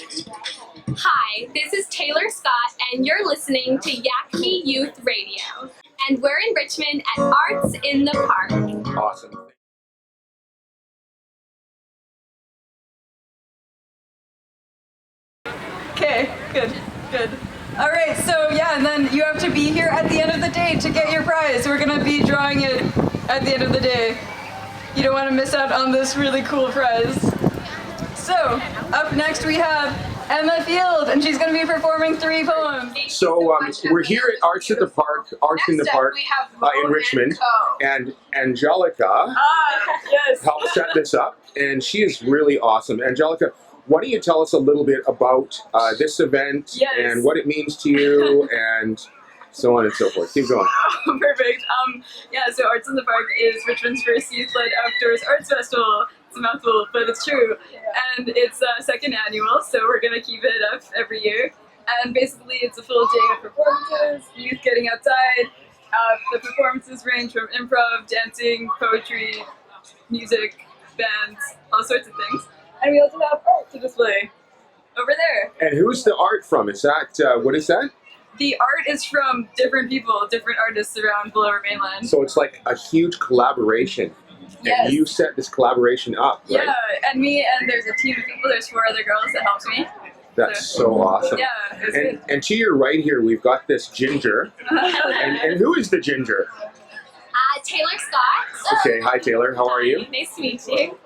Hi, this is Taylor Scott, and you're listening to Yakima Youth Radio. And we're in Richmond at Arts in the Park. Awesome. Okay, good. All right, so yeah, and then you have to be here at the end of the day to get your prize. We're gonna be drawing it at the end of the day. You don't want to miss out on this really cool prize. So, up next we have Emma Field, and she's going to be performing 3 poems. So we're here at Arts in the Park in Richmond, and Angelica helped set this up, and she is really awesome. Angelica, why don't you tell us a little bit about this event and what it means to you, and so on and so forth. Keep going. Oh, perfect. So Arts in the Park is Richmond's first youth-led outdoors arts festival. It's a mouthful, but it's true. And it's second annual, so we're going to keep it up every year. And basically it's a full day of performances, youth getting outside. The performances range from improv, dancing, poetry, music, bands, all sorts of things. And we also have art to display over there. And who's the art from? Is that, what is that? The art is from different people, different artists around the Lower Mainland. So it's like a huge collaboration. Yes. And you set this collaboration up, right? Yeah, and me, and there's a team of people, there's 4 other girls that helped me. That's so awesome. Yeah, it's good. And to your right here, we've got this ginger. and who is the ginger? Taylor Scott. Okay, hi Taylor, how are you? Nice to meet you.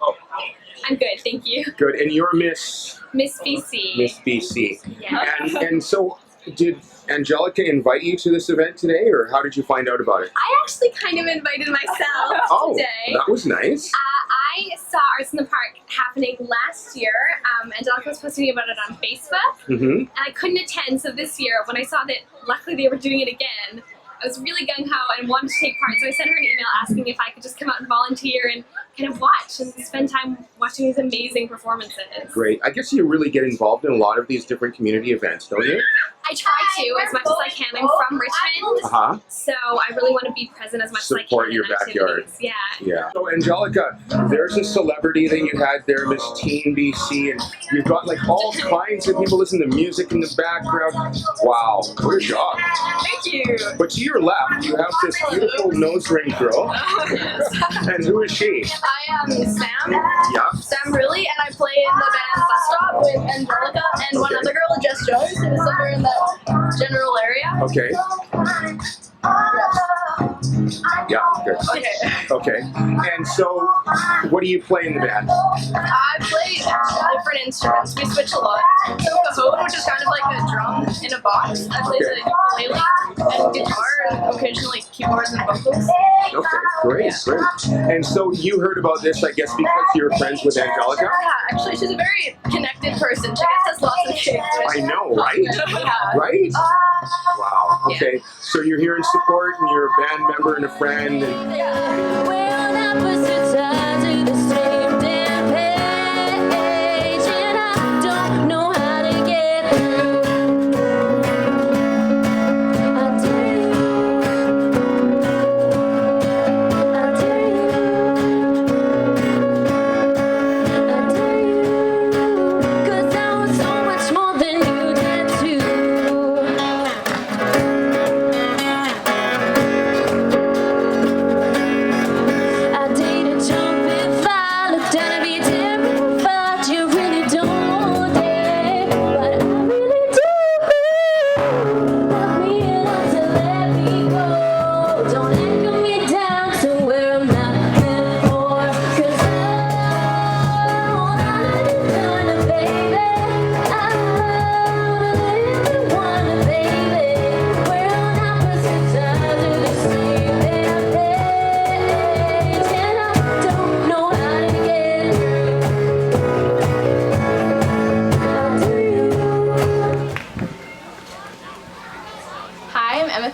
I'm good, thank you. Good, and you're Miss BC. Miss BC. Yeah. And so, did Angelica invite you to this event today, or how did you find out about it? I actually kind of invited myself today. That was nice. I saw Arts in the Park happening last year. Angelica was posting about it on Facebook, and I couldn't attend. So this year, when I saw that luckily they were doing it again, I was really gung-ho and wanted to take part. So I sent her an email asking if I could just come out and volunteer and kind of watch and spend time watching these amazing performances. Great. I guess you really get involved in a lot of these different community events, don't you? I try to as much as I can. I'm from Richmond, so I really want to be present as much as I can. Support your backyard. Yeah. So Angelica, there's a celebrity that you had there, Miss Teen BC, and you've got like all kinds of people listening to music in the background. Wow, what a job. Thank you. But to your left, you have this beautiful nose ring girl. And who is she? I am Sam. Yeah. Sam really, and I play in the band Bus Stop with Angelica and one other girl, Jess Jones, who is somewhere in the general area. Okay. Yeah, good. Okay. And so, what do you play in the band? I play different instruments. We switch a lot. So cajon, which is kind of like a drum in a box. I play the ukulele and guitar and occasionally keyboards and vocals. Okay, great. And so you heard about this, I guess, because you're friends with Angelica? Yeah, actually, she's a very connected person. She gets us lots of gigs. I know, right? Yeah. Right? Wow. Okay. So you're here in support, and you're a band member and a friend.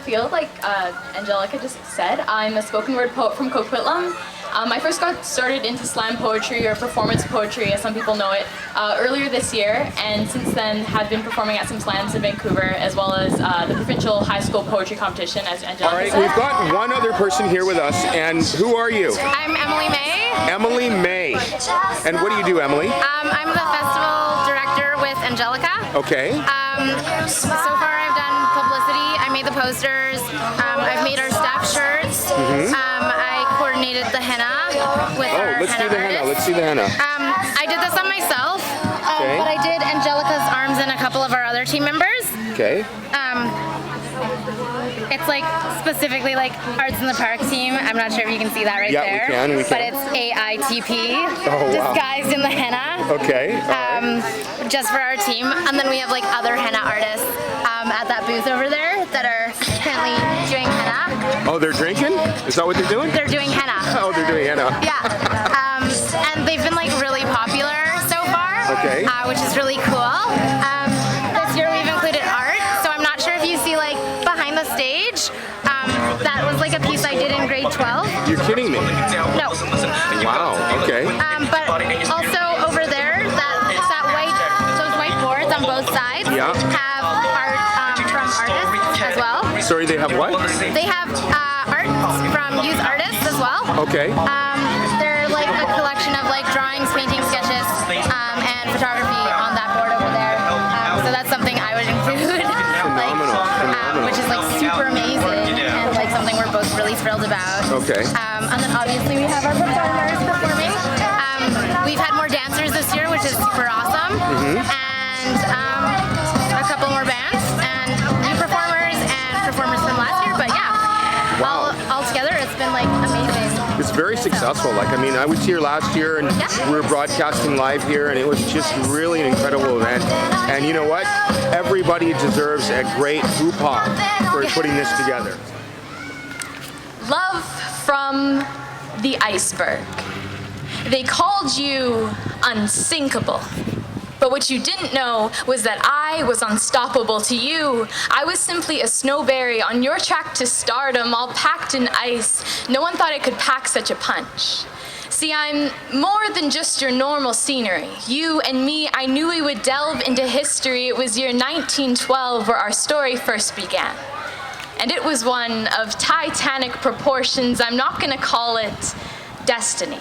Field, like Angelica just said. I'm a spoken word poet from Coquitlam. I first got started into slam poetry, or performance poetry as some people know it, earlier this year, and since then have been performing at some slams in Vancouver, as well as the provincial high school poetry competition, as Angelica said. All right, we've got one other person here with us, and who are you? I'm Emily May. Emily May. And what do you do, Emily? I'm the festival director with Angelica. Okay. So far I've done publicity, I made the posters, I've made our staff shirts, I coordinated the henna with our let's henna do the henna. artists. Let's see the henna. I did this on myself, Okay. but I did Angelica's arms and a couple of our other team members. Okay. It's like specifically like Arts in the Park team. I'm not sure if you can see that right Yeah, there. we can. But it's AITP wow. disguised in the henna. Okay. Just for our team. And then we have like other henna artists at that booth over there that are currently doing henna. Oh, they're drinking? Is that what they're doing? They're doing henna. Oh, they're doing henna. Yeah. And they've been like really popular so far. Okay. Which is really cool. This year we've included art. So I'm not sure if you see like behind the stage. That was like a piece I did in grade 12. You're kidding me. No. Wow, okay. But also over there, those white boards on both sides Yeah. have art from artists as well. Sorry, they have what? They have art from youth artists as well. Okay. They're like a collection of like drawings, paintings, sketches, and photography on that board over there. So that's something I would include. Phenomenal. Which is like super amazing and like something we're both really thrilled about. Okay. And then obviously we have our performers performing. We've had more dancers this year, which is super awesome. And a couple more bands and new performers and performers from last year. But yeah, all together it's been like amazing. It's very successful. Like, I mean, I was here last year and we were broadcasting live here and it was just really an incredible event. And you know what? Everybody deserves a great hoo-ha for putting this together. Love from the iceberg. They called you unsinkable. But what you didn't know was that I was unstoppable to you. I was simply a snowberry on your track to stardom, all packed in ice. No one thought it could pack such a punch. See, I'm more than just your normal scenery. You and me, I knew we would delve into history. It was year 1912 where our story first began. And it was one of titanic proportions. I'm not gonna call it destiny.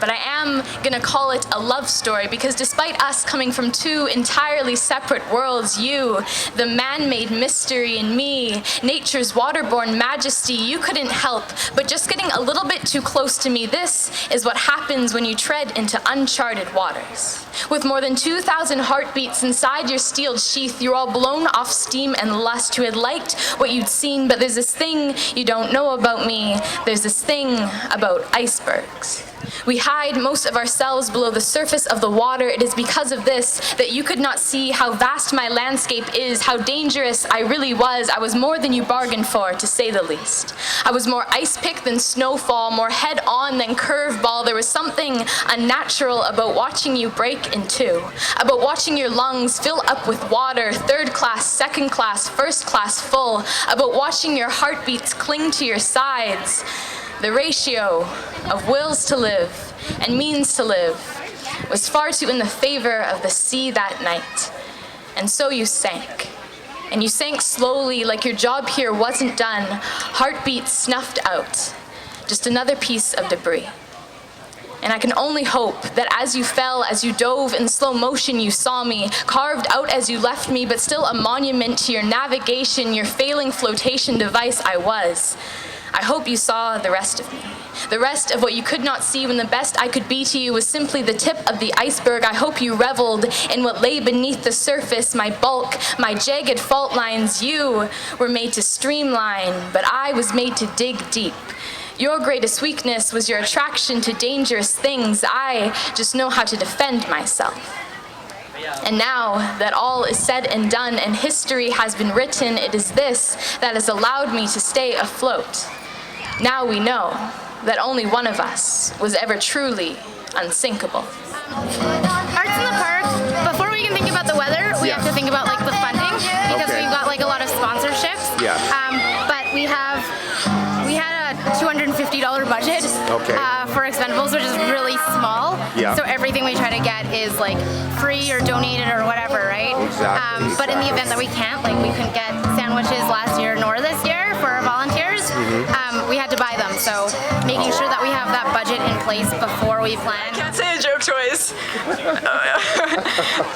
But I am gonna call it a love story because despite us coming from two entirely separate worlds, you, the man-made mystery in me, nature's waterborne majesty, you couldn't help but just getting a little bit too close to me. This is what happens when you tread into uncharted waters. With more than 2,000 heartbeats inside your steeled sheath, you're all blown off steam and lust. You had liked what you'd seen, but there's this thing you don't know about me. There's this thing about icebergs. We hide most of ourselves below the surface of the water. It is because of this that you could not see how vast my landscape is, how dangerous I really was. I was more than you bargained for, to say the least. I was more ice pick than snowfall, more head-on than curveball. There was something unnatural about watching you break in two, about watching your lungs fill up with water, third class, second class, first class full, about watching your heartbeats cling to your sides. The ratio of wills to live and means to live was far too in the favor of the sea that night. And so you sank. And you sank slowly like your job here wasn't done, heartbeats snuffed out. Just another piece of debris. And I can only hope that as you fell, as you dove in slow motion, you saw me, carved out as you left me, but still a monument to your navigation, your failing flotation device I was. I hope you saw the rest of me. The rest of what you could not see when the best I could be to you was simply the tip of the iceberg. I hope you reveled in what lay beneath the surface, my bulk, my jagged fault lines. You were made to streamline, but I was made to dig deep. Your greatest weakness was your attraction to dangerous things. I just know how to defend myself. And now that all is said and done and history has been written, it is this that has allowed me to stay afloat. Now we know that only one of us was ever truly unsinkable. Arts in the Park, before we can think about the weather, we have to think about like the funding because we've got like a lot of sponsorships. Yeah. But we had a $250 budget for Expendables, which is really small. Yeah. So everything we try to get is like free or donated or whatever, right? Exactly. But in the event that we can't, like we couldn't get sandwiches last year nor this year for our volunteers, we had to buy them. So making sure that we have that budget in place before we plan. Can't say a joke twice.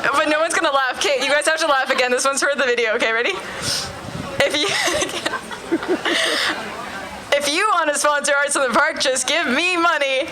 But no one's gonna laugh. Okay, you guys have to laugh again. This one's for the video. Okay, ready? If you want to sponsor Arts in the Park, just give me money.